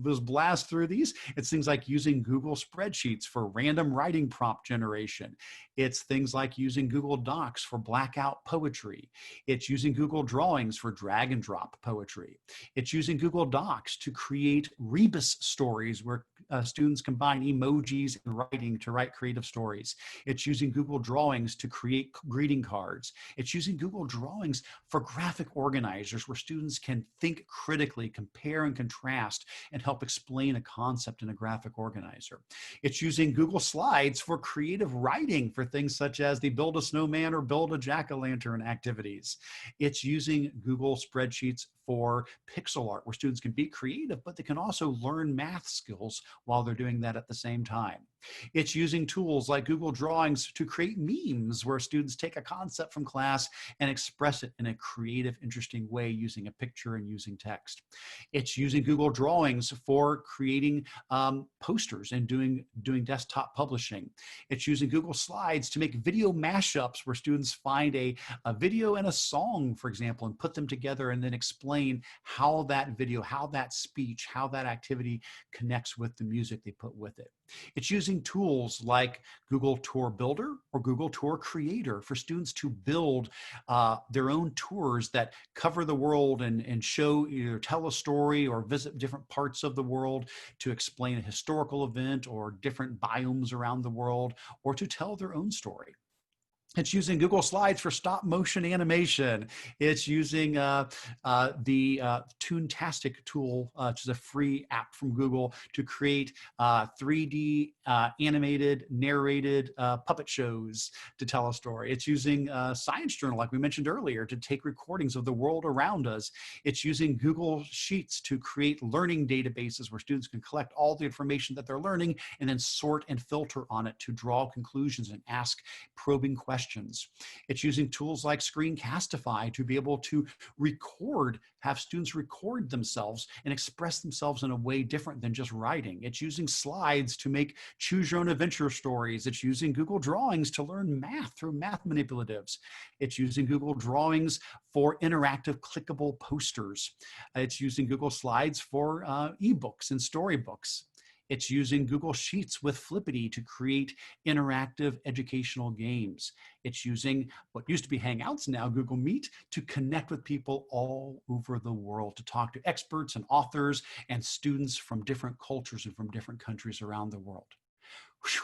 just blast through these. It's things like using Google spreadsheets for random writing prompt generation. It's things like using Google Docs for blackout poetry. It's using Google Drawings for drag and drop poetry. It's using Google Docs to create rebus stories where students combine emojis and writing to write creative stories. It's using Google Drawings to create greeting cards. It's using Google Drawings for graphic organizers where students can think critically, compare and contrast, and help explain a concept in a graphic organizer. It's using Google Slides for creative writing for things such as the build a snowman or build a jack-o'-lantern activities. It's using Google spreadsheets for pixel art where students can be creative, but they can also learn math skills while they're doing that at the same time. It's using tools like Google Drawings to create memes where students take a concept from class and express it in a creative, interesting way using a picture and using text. It's using Google Drawings for creating posters and doing desktop publishing. It's using Google Slides to make video mashups where students find a video and a song, for example, and put them together and then explain how that video, how that speech, how that activity connects with the music they put with it. It's using tools like Google Tour Builder or Google Tour Creator for students to build their own tours that cover the world and show, either tell a story or visit different parts of the world, to explain a historical event or different biomes around the world, or to tell their own story. It's using Google Slides for stop motion animation. It's using the Toontastic tool, which is a free app from Google, to create 3D animated, narrated puppet shows to tell a story. It's using Science Journal, like we mentioned earlier, to take recordings of the world around us. It's using Google Sheets to create learning databases where students can collect all the information that they're learning and then sort and filter on it to draw conclusions and ask probing questions. It's using tools like Screencastify to be able to have students record themselves and express themselves in a way different than just writing. It's using slides to make choose your own adventure stories. It's using Google Drawings to learn math through math manipulatives. It's using Google Drawings for interactive clickable posters. It's using Google Slides for ebooks and storybooks. It's using Google Sheets with Flippity to create interactive educational games. It's using what used to be Hangouts, now Google Meet, to connect with people all over the world, to talk to experts and authors and students from different cultures and from different countries around the world. Whew.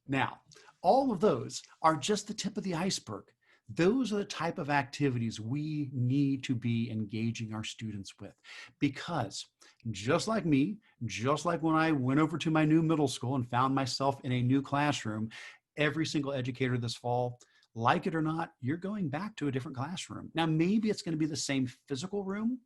Now, all of those are just the tip of the iceberg. Those are the type of activities we need to be engaging our students with, because just like me, just like when I went over to my new middle school and found myself in a new classroom, every single educator this fall, like it or not, you're going back to a different classroom. Now, maybe it's going to be the same physical room,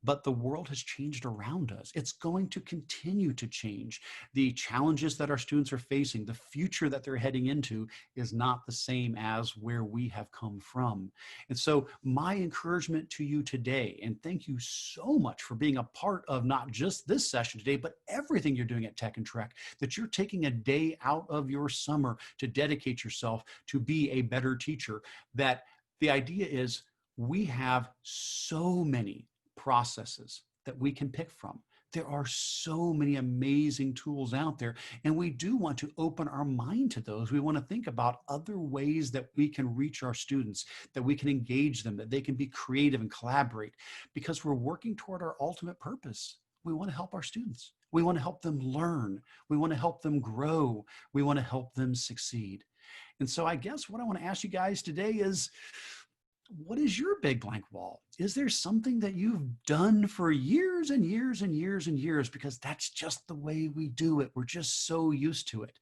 but the world has changed around us. It's going to continue to change. The challenges that our students are facing, the future that they're heading into, is not the same as where we have come from. And so my encouragement to you today, and thank you so much for being a part of not just this session today, but everything you're doing at Tech and Trek, that you're taking a day out of your summer to dedicate yourself to be a better teacher. That the idea is, we have so many processes that we can pick from. There are so many amazing tools out there, and we do want to open our mind to those. We want to think about other ways that we can reach our students, that we can engage them, that they can be creative and collaborate, because we're working toward our ultimate purpose. We want to help our students. We want to help them learn. We want to help them grow. We want to help them succeed. And so I guess what I want to ask you guys today is, what is your big blank wall? Is there something that you've done for years and years and years and years, because that's just the way we do it? We're just so used to it.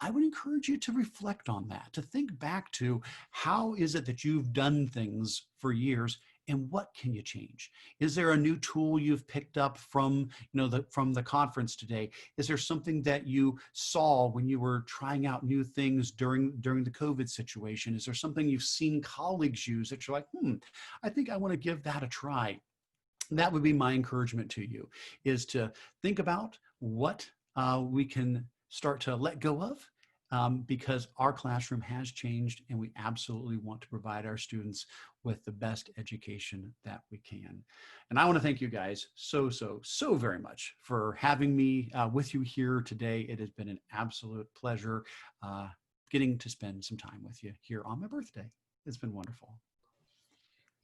I would encourage you to reflect on that, to think back to how is it that you've done things for years, and what can you change? Is there a new tool you've picked up from the conference today? Is there something that you saw when you were trying out new things during the COVID situation? Is there something you've seen colleagues use that you're like, I think I want to give that a try? That would be my encouragement to you, is to think about what we can start to let go of, because our classroom has changed, and we absolutely want to provide our students with the best education that we can. And I want to thank you guys so very much for having me with you here today. It has been an absolute pleasure getting to spend some time with you here on my birthday. It's been wonderful.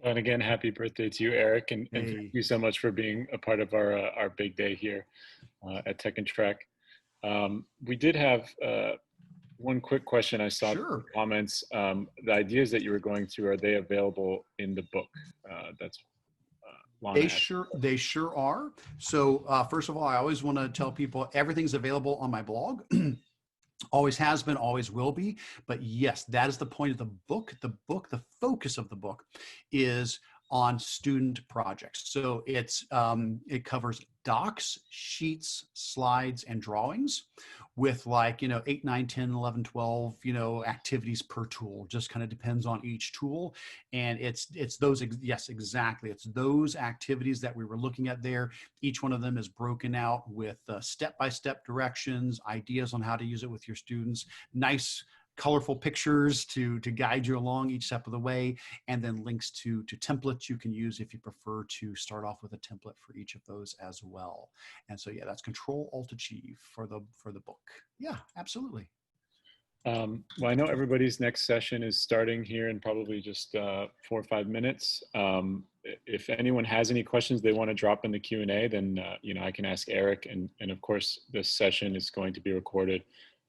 And again, happy birthday to you, Eric, and Hey. thank you so much for being a part of our big day here at Tech and Trek. We did have one quick question I saw in the comments. The ideas that you were going through, are they available in the book? That's They sure are. So first of all, I always want to tell people everything's available on my blog. Always has been, always will be. But yes, that is the point of the book. The focus of the book is on student projects. So it covers docs, sheets, slides, and drawings with like, 8, 9, 10, 11, 12, activities per tool. Just kind of depends on each tool. And it's those, yes, exactly. It's those activities that we were looking at there. Each one of them is broken out with step-by-step directions, ideas on how to use it with your students, nice colorful pictures to guide you along each step of the way, and then links to templates you can use if you prefer to start off with a template for each of those as well. And so, yeah, that's Control-Alt-Achieve for the book. Yeah, absolutely. Well, I know everybody's next session is starting here in probably just 4 or 5 minutes. If anyone has any questions they want to drop in the Q&A, then I can ask Eric. And of course, this session is going to be recorded,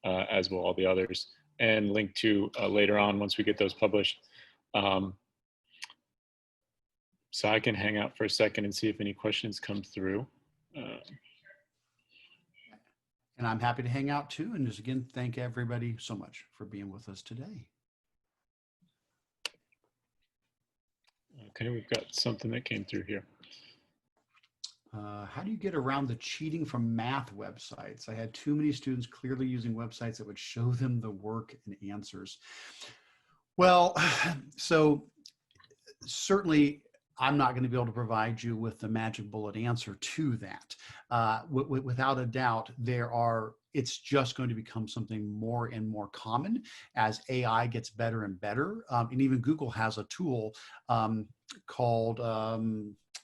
as will all the others, and linked to later on once we get those published. So I can hang out for a second and see if any questions come through. And I'm happy to hang out too. And just again, thank everybody so much for being with us today. Okay, we've got something that came through here. How do you get around the cheating from math websites? I had too many students clearly using websites that would show them the work and answers. Well, so certainly I'm not going to be able to provide you with the magic bullet answer to that. Without a doubt, it's just going to become something more and more common as AI gets better and better. And even Google has a tool called,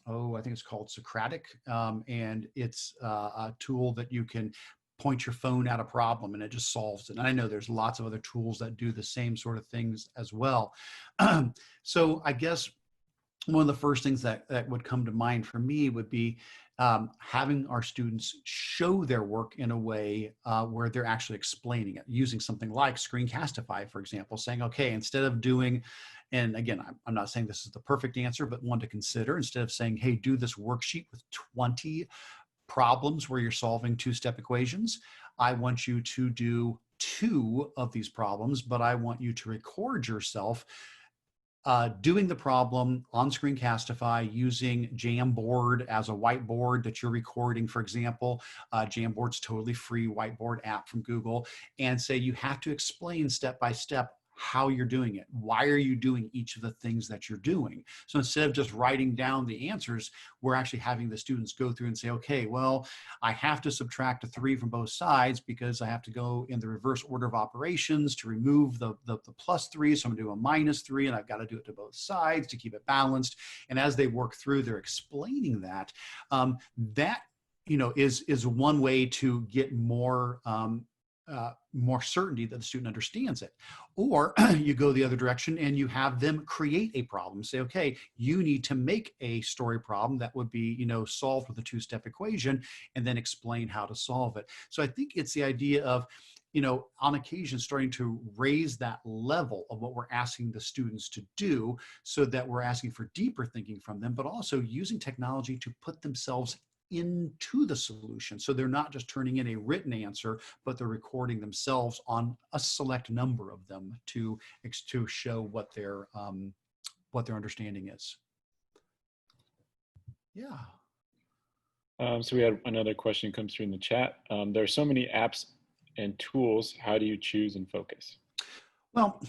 I think it's called Socratic. And it's a tool that you can point your phone at a problem and it just solves it. And I know there's lots of other tools that do the same sort of things as well. So I guess one of the first things that would come to mind for me would be having our students show their work in a way where they're actually explaining it, using something like Screencastify, for example, saying, okay, instead of doing, and again, I'm not saying this is the perfect answer, but one to consider, instead of saying, hey, do this worksheet with 20 problems where you're solving two-step equations, I want you to do 2 of these problems, but I want you to record yourself doing the problem on Screencastify using Jamboard as a whiteboard that you're recording, for example. Jamboard's totally free whiteboard app from Google, and say you have to explain step by step how you're doing it. Why are you doing each of the things that you're doing? So instead of just writing down the answers, we're actually having the students go through and say, okay, well, I have to subtract a 3 from both sides because I have to go in the reverse order of operations to remove the +3. So I'm gonna do a -3 and I've got to do it to both sides to keep it balanced. And as they work through, they're explaining that. That is one way to get more certainty that the student understands it. Or you go the other direction and you have them create a problem. Say, okay, you need to make a story problem that would be, solved with a 2-step equation, and then explain how to solve it. So I think it's the idea of, on occasion starting to raise that level of what we're asking the students to do, so that we're asking for deeper thinking from them, but also using technology to put themselves into the solution. So they're not just turning in a written answer, but they're recording themselves on a select number of them to show what their understanding is. Yeah. So we had another question come through in the chat. There are so many apps and tools. How do you choose and focus? Well,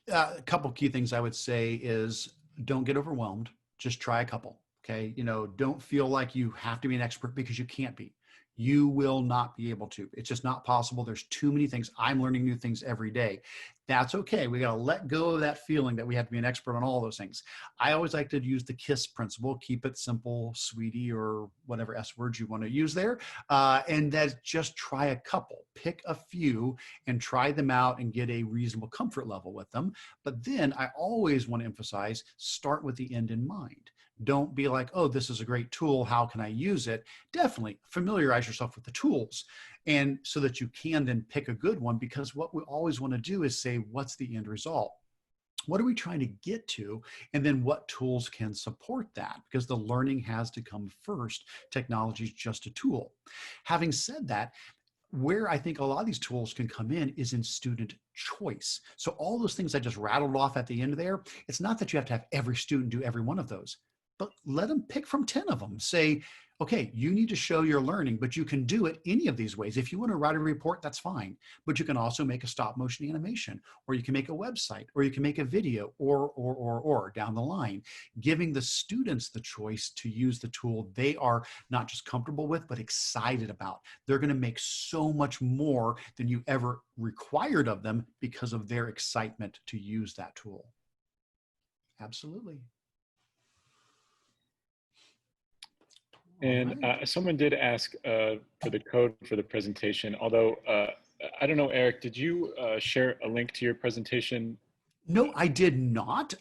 a couple key things I would say is don't get overwhelmed. Just try a couple. Okay, don't feel like you have to be an expert, because you can't be. You will not be able to. It's just not possible. There's too many things. I'm learning new things every day. That's okay. We got to let go of that feeling that we have to be an expert on all those things. I always like to use the KISS principle: keep it simple, sweetie, or whatever S words you want to use there. And that just try a couple, pick a few and try them out and get a reasonable comfort level with them. But then I always want to emphasize, start with the end in mind. Don't be like, oh, this is a great tool, how can I use it? Definitely familiarize yourself with the tools, and so that you can then pick a good one, because what we always want to do is say, what's the end result? What are we trying to get to? And then what tools can support that? Because the learning has to come first. Technology is just a tool. Having said that, where I think a lot of these tools can come in is in student choice. So all those things I just rattled off at the end there, it's not that you have to have every student do every one of those. but let them pick from 10 of them. Say, okay, you need to show your learning, but you can do it any of these ways. If you want to write a report, that's fine. But you can also make a stop motion animation, or you can make a website, or you can make a video, or down the line, giving the students the choice to use the tool they are not just comfortable with, but excited about. They're going to make so much more than you ever required of them because of their excitement to use that tool. Absolutely. And someone did ask for the code for the presentation, although I don't know, Eric, did you share a link to your presentation? No, I did not,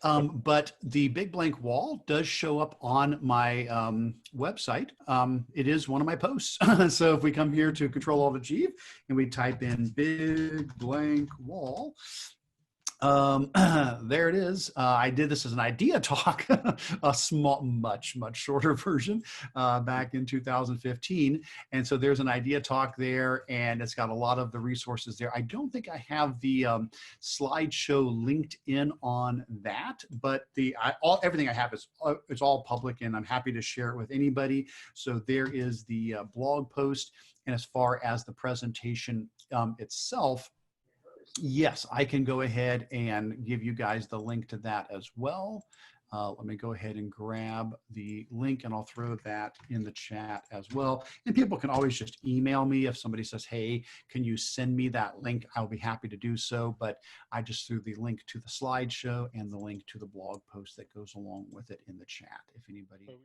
but the big blank wall does show up on my website. It is one of my posts. So if we come here to Control-Alt-Achieve and we type in big blank wall, there it is. I did this as an idea talk, a small, much shorter version back in 2015. And so there's an idea talk there, and it's got a lot of the resources there. I don't think I have the slideshow linked in on that, but everything I have is it's all public, and I'm happy to share it with anybody. So there is the blog post. And as far as the presentation itself, yes, I can go ahead and give you guys the link to that as well. Let me go ahead and grab the link, and I'll throw that in the chat as well. And people can always just email me if somebody says, hey, can you send me that link? I'll be happy to do so. But I just threw the link to the slideshow and the link to the blog post that goes along with it in the chat, if anybody.